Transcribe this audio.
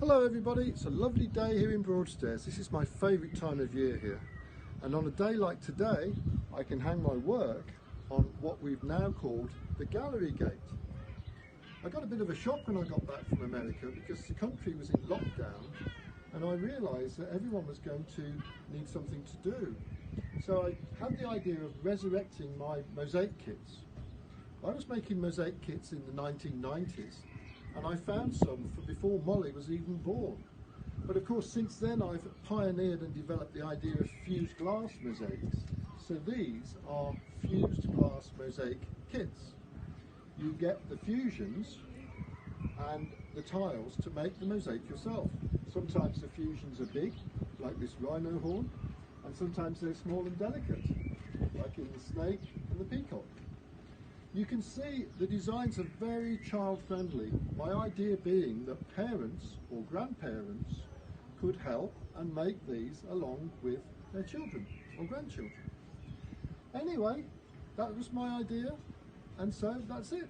Hello everybody, it's a lovely day here in Broadstairs. This is my favourite time of year here, and on a day like today I can hang my work on what we've now called the gallery gate. I got a bit of a shock when I got back from America because the country was in lockdown and I realised that everyone was going to need something to do. So I had the idea of resurrecting my mosaic kits. I was making mosaic kits in the 1990s and I found some for before Molly was even born. But of course since then I've pioneered and developed the idea of fused glass mosaics. So these are fused glass mosaic kits. You get the fusions and the tiles to make the mosaic yourself. Sometimes the fusions are big, like this rhino horn, and sometimes they're small and delicate, like in the snake and the peacock. You can see the designs are very child-friendly, my idea being that parents or grandparents could help and make these along with their children or grandchildren. Anyway, that was my idea, and so that's it.